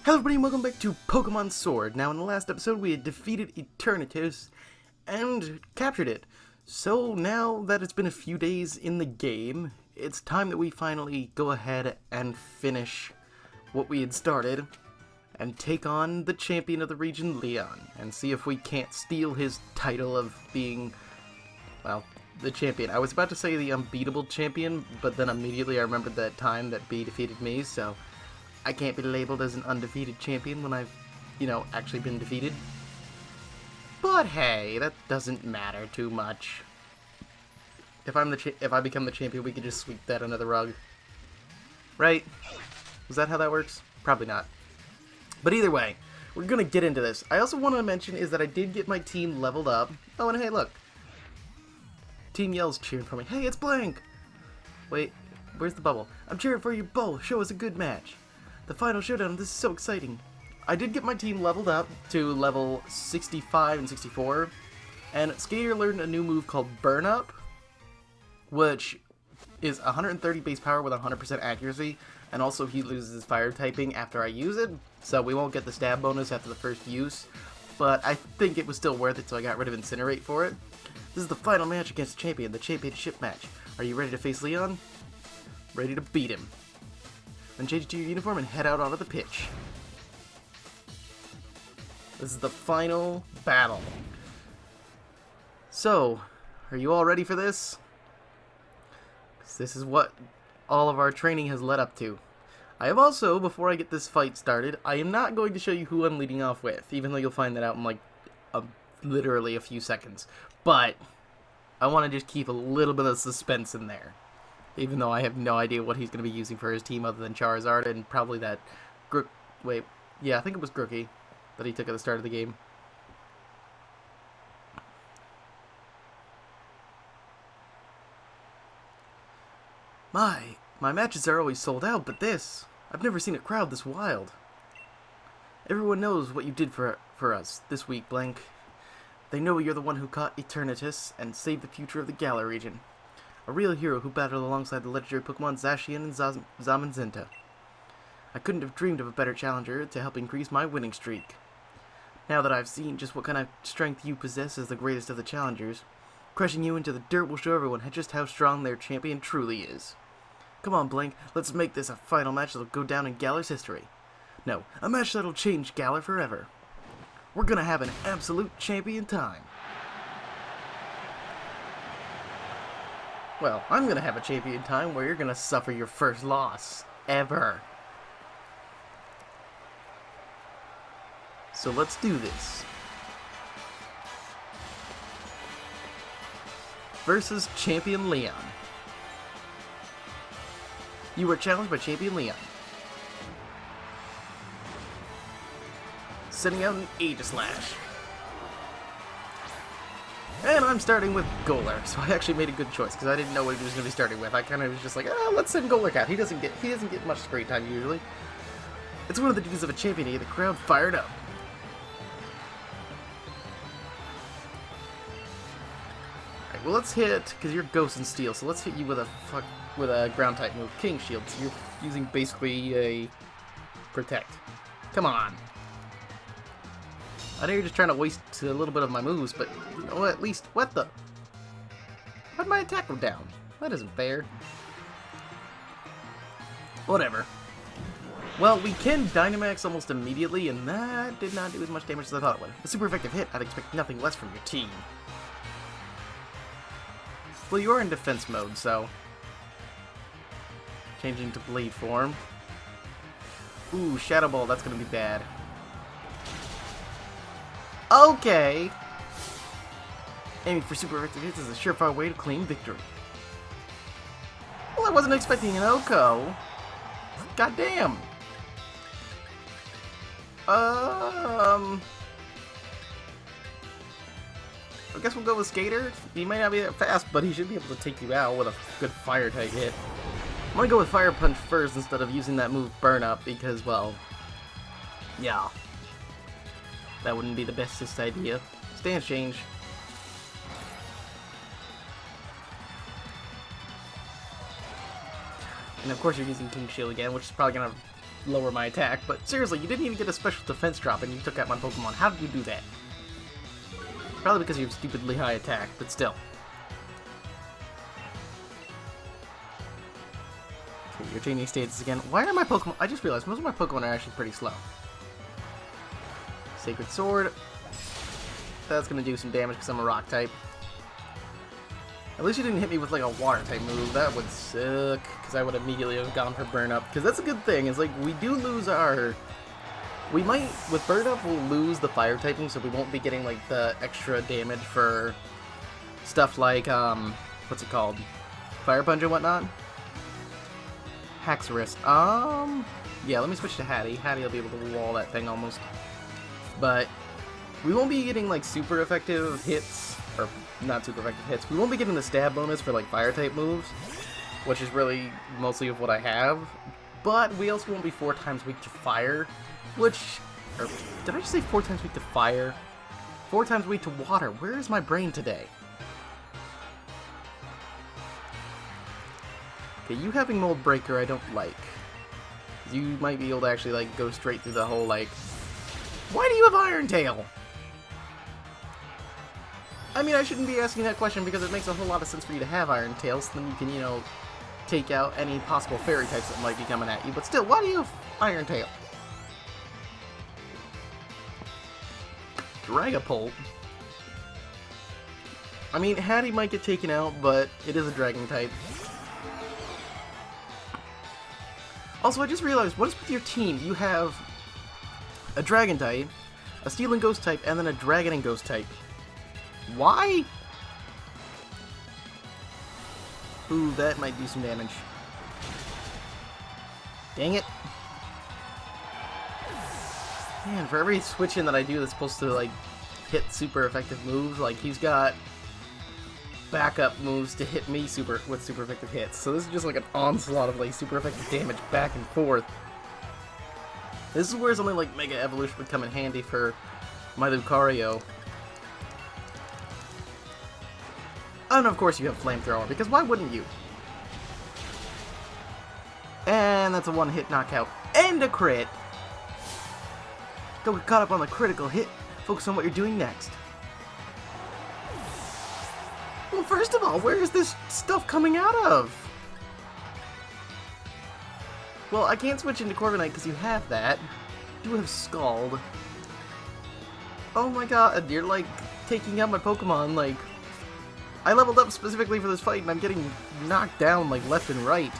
Hello everybody and welcome back to Pokemon Sword. Now in the last episode we had defeated Eternatus and captured it. So now that it's been a few days in the game, it's time that we finally go ahead and finish what we had started and take on the champion of the region, Leon, and see if we can't steal his title of being, well, the champion. I was about to say the unbeatable champion, but then immediately I remembered that time that B defeated me, so I can't be labeled as an undefeated champion when I've, actually been defeated. But hey, that doesn't matter too much. If I become the champion, we could just sweep that under the rug. Right? Is that how that works? Probably not. But either way, we're gonna get into this. I also want to mention is that I did get my team leveled up. Oh, and hey, look. Team Yell's cheering for me. Hey, it's Blank! Wait, where's the bubble? I'm cheering for you both. Show us a good match. The final showdown, this is so exciting. I did get my team leveled up to level 65 and 64, and Skater learned a new move called Burn Up, which is 130 base power with 100% accuracy, and also he loses his fire typing after I use it, so we won't get the stab bonus after the first use, but I think it was still worth it, so I got rid of Incinerate for it. This is the final match against the champion, the championship match. Are you ready to face Leon? Ready to beat him. Then change into your uniform and head out onto the pitch. This is the final battle. So, are you all ready for this? 'Cause this is what all of our training has led up to. I have also, before I get this fight started, I am not going to show you who I'm leading off with, even though you'll find that out in like literally a few seconds. But I want to just keep a little bit of suspense in there. Even though I have no idea what he's going to be using for his team other than Charizard and probably that I think it was Grookey that he took at the start of the game. My matches are always sold out, but I've never seen a crowd this wild. Everyone knows what you did for us this week, Blank. They know you're the one who caught Eternatus and saved the future of the Galar region. A real hero who battled alongside the legendary Pokemon Zacian and Zamazenta. I couldn't have dreamed of a better challenger to help increase my winning streak. Now that I've seen just what kind of strength you possess as the greatest of the challengers, crushing you into the dirt will show everyone just how strong their champion truly is. Come on, Blank, let's make this a final match that'll go down in Galar's history. No, a match that'll change Galar forever. We're gonna have an absolute champion time. Well, I'm going to have a champion time where you're going to suffer your first loss. Ever. So let's do this. Versus Champion Leon. You were challenged by Champion Leon. Sending out an Aegislash. And I'm starting with Galar, so I actually made a good choice, because I didn't know what he was going to be starting with. I kind of was just like, let's send Galar out. He doesn't get much screen time usually. It's one of the duties of a champion to get the crowd fired up. Alright, well let's hit, because you're Ghost and Steel, so let's hit you with a ground type move, King Shield. So you're using basically a Protect. Come on. I know you're just trying to waste a little bit of my moves, but at least, why'd my attack go down? That isn't fair. Whatever. Well, we can Dynamax almost immediately, and that did not do as much damage as I thought it would. A super effective hit, I'd expect nothing less from your team. Well, you are in defense mode, so... Changing to Blade form. Ooh, Shadow Ball, that's gonna be bad. Okay! Aiming for super effective hits is a surefire way to claim victory. Well, I wasn't expecting an Oko. Goddamn! I guess we'll go with Skater. He might not be that fast, but he should be able to take you out with a good fire type hit. I'm gonna go with Fire Punch first instead of using that move Burn Up because, well, yeah. That wouldn't be the bestest idea. Stance change. And of course you're using King Shield again, which is probably gonna lower my attack, but seriously, you didn't even get a special defense drop and you took out my Pokemon. How did you do that? Probably because you have stupidly high attack, but still. Okay, you're changing states again. Why are my Pokemon... I just realized most of my Pokemon are actually pretty slow. Sacred Sword. That's going to do some damage because I'm a rock type. At least you didn't hit me with like a water type move. That would suck, because I would immediately have gone for burn up. Because that's a good thing, is like we do lose our... We might, with burn up, we'll lose the fire typing, so we won't be getting like the extra damage for stuff like, what's it called? Fire Punch and whatnot? Haxorus. Yeah, let me switch to Hattie. Hattie will be able to wall that thing almost. But we won't be getting like super effective hits, or not super effective hits. We won't be getting the stab bonus for like fire type moves, which is really mostly of what I have. But we also won't be 4 times weak to fire, which, or did I just say 4 times weak to fire? 4 times weak to water. Where is my brain today? Okay, you having Mold Breaker I don't like. You might be able to actually like go straight through the whole like, why do you have Iron Tail? I mean, I shouldn't be asking that question because it makes a whole lot of sense for you to have Iron Tail, so then you can, you know, take out any possible fairy types that might be coming at you. But still, why do you have Iron Tail? Dragapult. I mean, Hattie might get taken out, but it is a dragon type. Also, I just realized, what is with your team? You have a dragon type, a steel and ghost type, and then a dragon and ghost type. Why? Ooh, that might do some damage. Dang it. Man, for every switch in that I do that's supposed to, like, hit super effective moves, like, he's got backup moves to hit me with super effective hits. So this is just like an onslaught of, like, super effective damage back and forth. This is where something like Mega Evolution would come in handy for my Lucario. Oh, and of course you have Flamethrower, because why wouldn't you? And that's a one-hit knockout. And a crit! Don't get caught up on the critical hit. Focus on what you're doing next. Well, first of all, where is this stuff coming out of? Well, I can't switch into Corviknight because you have that. You have Scald. Oh my god, you're like taking out my Pokemon, like... I leveled up specifically for this fight and I'm getting knocked down like left and right.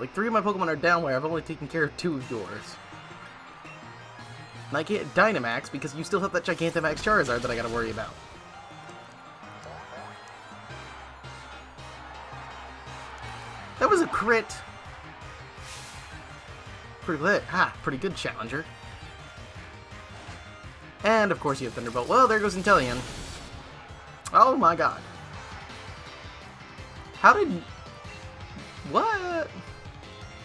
Like 3 of my Pokemon are down where I've only taken care of 2 of yours. And I can't Dynamax because you still have that Gigantamax Charizard that I gotta worry about. That was a crit! Pretty lit. Ha! Pretty good challenger. And of course you have Thunderbolt. Well, there goes Inteleon. Oh my god. How did... What?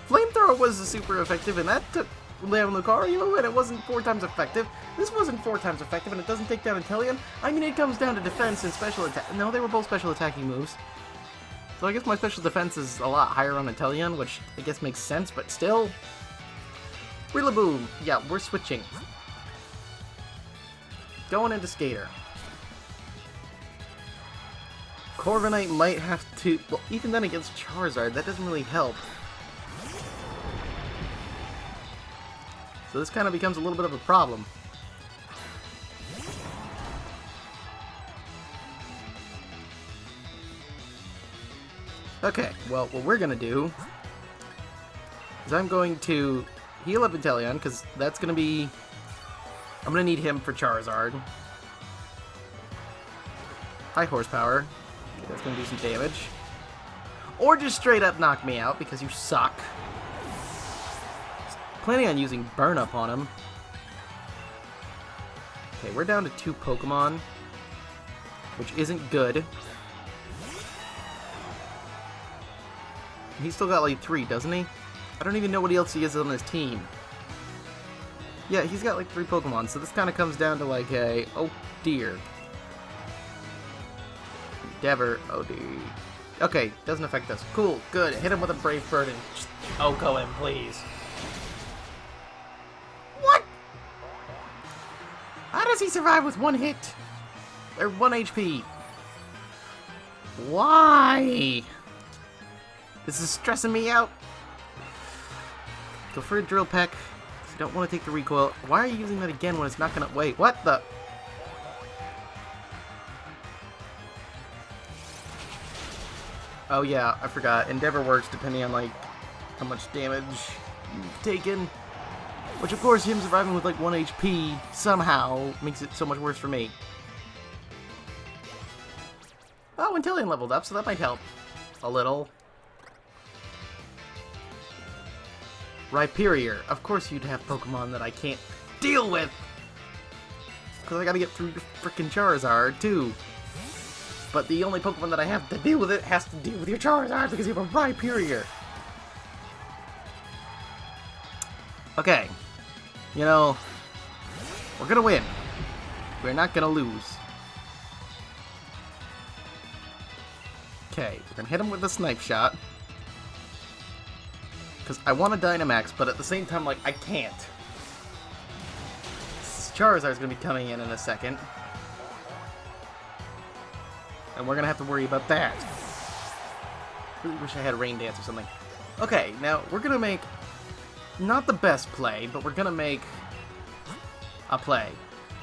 Flamethrower was super effective and that took down Lucario and it wasn't 4 times effective. This wasn't 4 times effective and it doesn't take down Inteleon. I mean, it comes down to defense and special attack. No, they were both special attacking moves. So I guess my special defense is a lot higher on Inteleon, which I guess makes sense, but still. Rillaboom! Yeah, we're switching. Going into Skater. Corviknight might have to... Well, even then against Charizard, that doesn't really help. So this kind of becomes a little bit of a problem. Okay, well, what we're gonna do is I'm going to heal up Inteleon, because that's gonna be... I'm gonna need him for Charizard. High horsepower. Okay, that's gonna do some damage. Or just straight up knock me out, because you suck. Planning on using Burn Up on him. Okay, we're down to 2 Pokemon, which isn't good. He's still got like 3, doesn't he? I don't even know what else he is on his team. Yeah, he's got like 3 Pokemon, so this kind of comes down to like a... Oh dear. Endeavor. Oh dear. Okay, doesn't affect us. Cool, good. Hit him with a Brave Bird and just Oko him, please. What? How does he survive with 1 hit? Or 1 HP? Why? This is stressing me out. Go for a Drill Peck. I don't want to take the recoil. Why are you using that again when it's not gonna... Wait, what the... Oh yeah, I forgot. Endeavor works depending on, like, how much damage you've taken. Which, of course, him surviving with, like, 1 HP somehow makes it so much worse for me. Oh, Intillion leveled up, so that might help. A little. Rhyperior. Of course you'd have Pokemon that I can't deal with! Because I gotta get through your frickin' Charizard, too. But the only Pokemon that I have to deal with it has to deal with your Charizard because you have a Rhyperior. Okay. You know, we're gonna win. We're not gonna lose. Okay, we're gonna hit him with a Snipe Shot. Because I want a Dynamax, but at the same time, like, I can't. Charizard's gonna be coming in a second. And we're gonna have to worry about that. Really wish I had Rain Dance or something. Okay, now we're gonna make not the best play, but we're gonna make a play.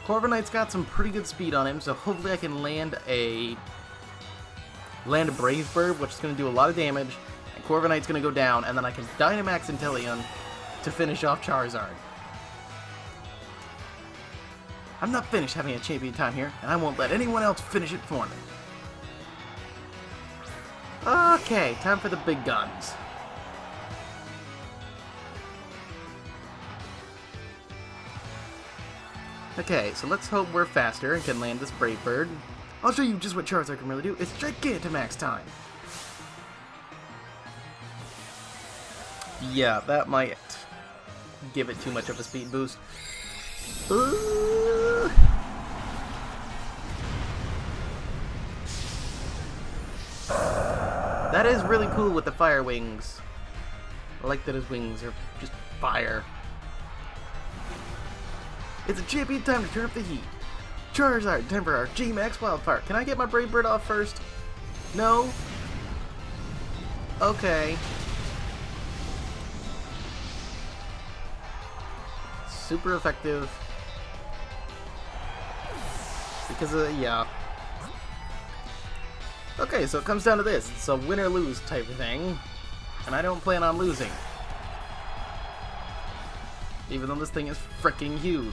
Corviknight's got some pretty good speed on him, so hopefully I can land a Brave Bird, which is gonna do a lot of damage, and Corviknight's gonna go down, and then I can Dynamax Inteleon to finish off Charizard. I'm not finished having a champion time here, and I won't let anyone else finish it for me. Okay, time for the big guns. Okay, so let's hope we're faster and can land this Brave Bird. I'll show you just what Charizard can really do. It's Gigantamax time! Yeah, that might give it too much of a speed boost. That is really cool with the fire wings. I like that his wings are just fire. It's a champion time to turn up the heat. Charizard, time for our G-Max Wildfire. Can I get my Brave Bird off first? No? Okay. Super effective. Because yeah. Okay, so it comes down to this. It's a win or lose type of thing. And I don't plan on losing. Even though this thing is freaking huge.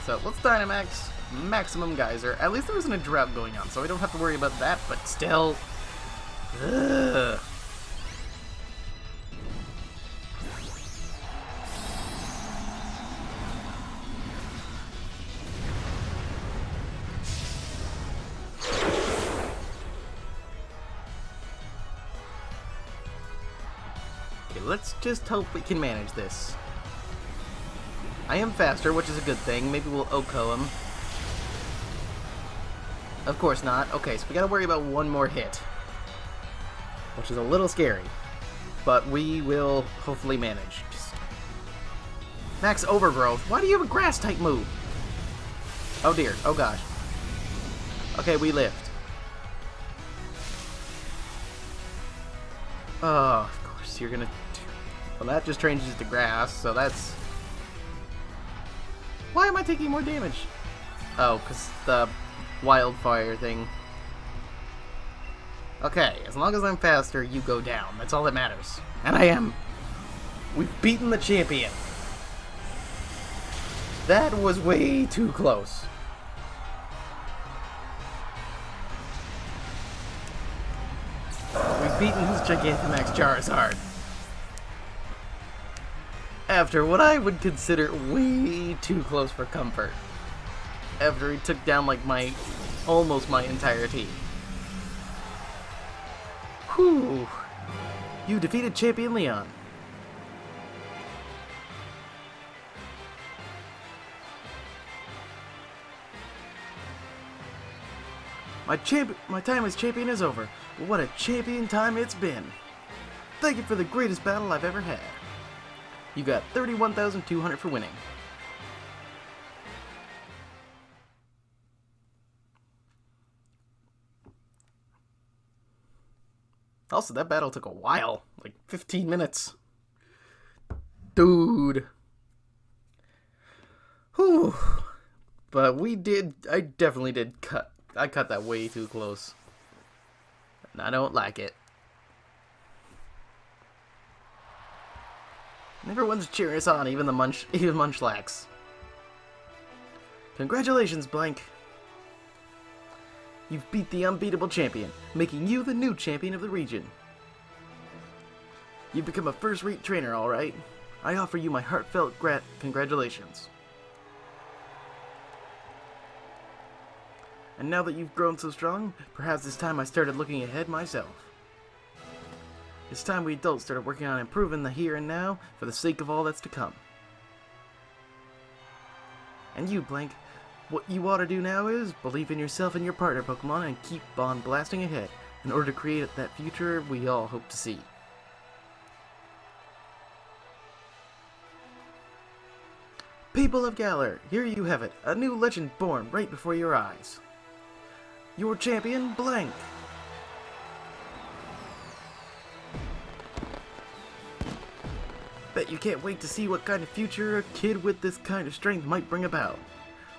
So let's Dynamax Maximum Geyser. At least there isn't a drought going on, so we don't have to worry about that, but still. Ugh. Let's just hope we can manage this. I am faster, which is a good thing. Maybe we'll Oko him. Of course not. Okay, so we gotta worry about one more hit. Which is a little scary. But we will hopefully manage. Just... Max Overgrowth. Why do you have a Grass-type move? Oh dear. Oh gosh. Okay, we lived. Oh, of course, you're gonna... Well, that just changes to grass, so that's... Why am I taking more damage? Oh, because the wildfire thing. Okay, as long as I'm faster, you go down. That's all that matters. And I am. We've beaten the champion. That was way too close. We've beaten his Gigantamax Charizard. After what I would consider way too close for comfort. After he took down like almost my entire team. Whew. You defeated Champion Leon. My time as champion is over, but what a champion time it's been. Thank you for the greatest battle I've ever had. You got 31,200 for winning. Also, that battle took a while, like 15 minutes. Dude. Whew. But I definitely did cut. I cut that way too close. And I don't like it. Everyone's cheering us on, even Munchlax. Congratulations, Blank. You've beat the unbeatable champion, making you the new champion of the region. You've become a first-rate trainer, alright? I offer you my heartfelt congratulations. And now that you've grown so strong, perhaps it's time I started looking ahead myself. It's time we adults started working on improving the here and now for the sake of all that's to come. And you, Blank, what you ought to do now is believe in yourself and your partner Pokemon and keep on blasting ahead in order to create that future we all hope to see. People of Galar, here you have it, a new legend born right before your eyes. Your champion, Blank. Bet you can't wait to see what kind of future a kid with this kind of strength might bring about.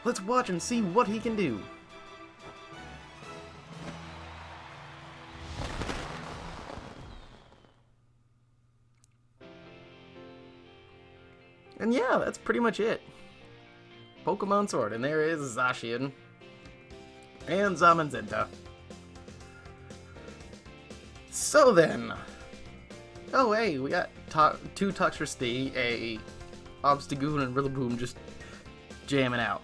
Let's watch and see what he can do. And yeah, that's pretty much it. Pokemon Sword, and there is Zacian. And Zamazenta. So then. Oh hey, we got two Toxtricity, a Obstagoon, and Rillaboom just jamming out.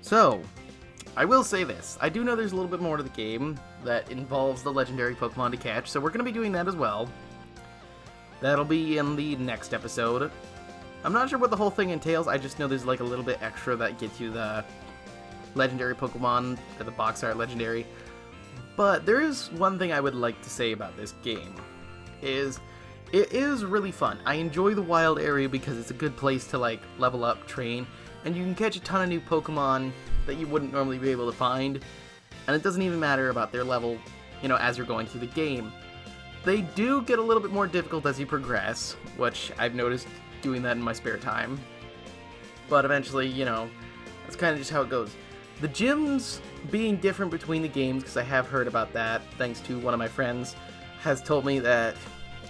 So, I will say this. I do know there's a little bit more to the game that involves the legendary Pokemon to catch, so we're going to be doing that as well. That'll be in the next episode. I'm not sure what the whole thing entails, I just know there's like a little bit extra that gets you the legendary Pokemon, or the box art legendary. But there is one thing I would like to say about this game, is it is really fun. I enjoy the wild area because it's a good place to like level up, train, and you can catch a ton of new Pokemon that you wouldn't normally be able to find, and it doesn't even matter about their level, you know, as you're going through the game. They do get a little bit more difficult as you progress, which I've noticed doing that in my spare time. But eventually, you know, that's kind of just how it goes. The gyms being different between the games, because I have heard about that, thanks to one of my friends, has told me that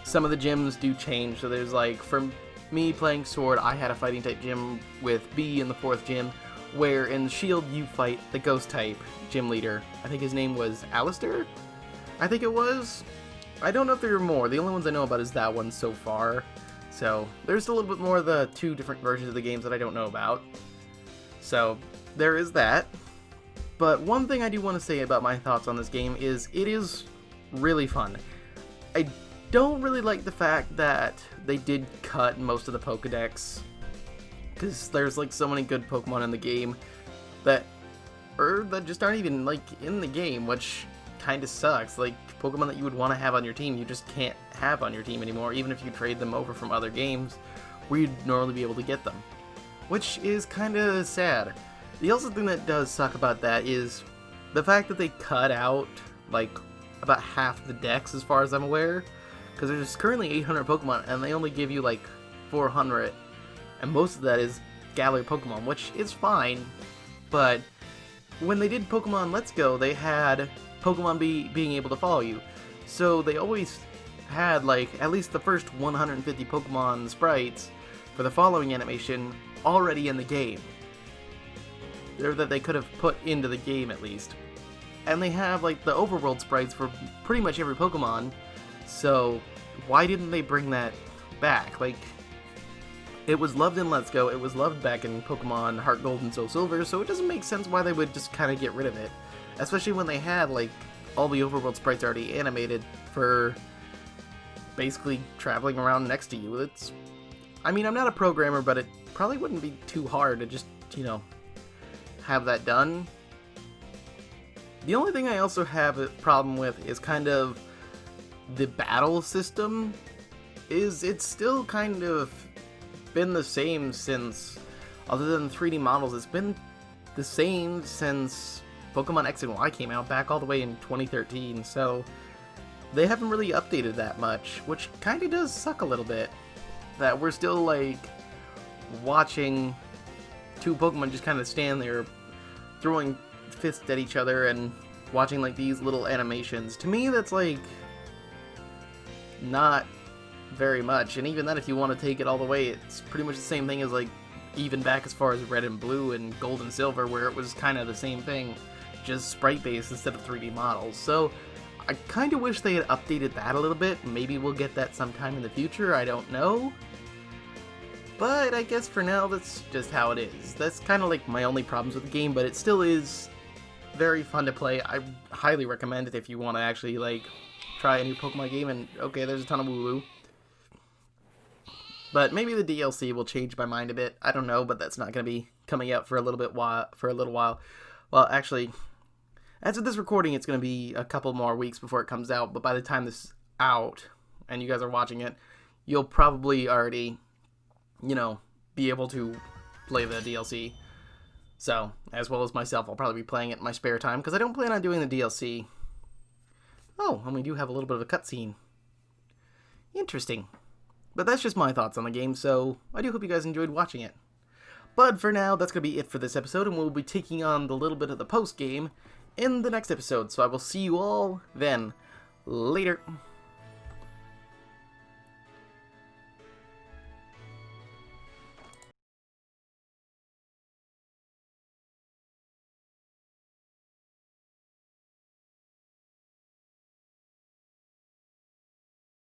some of the gyms do change. So there's like, for me playing Sword, I had a fighting type gym with B in the 4th gym, where in Shield you fight the ghost type gym leader. I think his name was Alistair? I think it was. I don't know if there are more. The only ones I know about is that one so far. So there's a little bit more of the two different versions of the games that I don't know about. So there is that. But one thing I do want to say about my thoughts on this game is it is really fun. I don't really like the fact that they did cut most of the Pokedex, because there's like so many good Pokemon in the game that just aren't even like in the game, which kind of sucks. Like Pokemon that you would want to have on your team, you just can't have on your team anymore, even if you trade them over from other games where you'd normally be able to get them, which is kind of sad. The other thing that does suck about that is the fact that they cut out like about half the decks, as far as I'm aware, because there's currently 800 Pokemon and they only give you like 400, and most of that is Galar Pokemon, which is fine. But when they did Pokemon Let's Go, they had Pokemon being able to follow you, so they always had like at least the first 150 Pokemon sprites for the following animation already in the game, or that they could have put into the game at least. And they have like the overworld sprites for pretty much every Pokemon, so why didn't they bring that back? Like, it was loved in Let's Go, it was loved back in Pokemon Heart Gold and Soul Silver, so it doesn't make sense why they would just kind of get rid of it. Especially when they had like all the overworld sprites already animated for basically traveling around next to you. I mean, I'm not a programmer, but it probably wouldn't be too hard to just, you know, have that done. The only thing I also have a problem with is kind of the battle system. It's still kind of been the same since, other than 3D models, it's been the same since Pokemon X and Y came out back all the way in 2013, so they haven't really updated that much, which kind of does suck a little bit. That we're still, like, watching two Pokemon just kind of stand there throwing fists at each other and watching, like, these little animations. To me, that's, like, not very much, and even then, if you want to take it all the way, it's pretty much the same thing as, like, even back as far as Red and Blue and Gold and Silver, where it was kind of the same thing, just sprite-based instead of 3D models. So I kind of wish they had updated that a little bit. Maybe we'll get that sometime in the future, I don't know. But I guess for now, that's just how it is. That's kind of like my only problems with the game, but it still is very fun to play. I highly recommend it if you want to actually, like, try a new Pokemon game, and okay, there's a ton of woo-woo. But maybe the DLC will change my mind a bit. I don't know, but that's not going to be coming out for a little while. Well, actually, as of this recording, it's going to be a couple more weeks before it comes out. But by the time this is out, and you guys are watching it, you'll probably already, be able to play the DLC. So, as well as myself, I'll probably be playing it in my spare time, because I don't plan on doing the DLC. Oh, and we do have a little bit of a cutscene. Interesting. But that's just my thoughts on the game, so I do hope you guys enjoyed watching it. But for now, that's going to be it for this episode, and we'll be taking on the little bit of the post-game in the next episode, so I will see you all then. Later.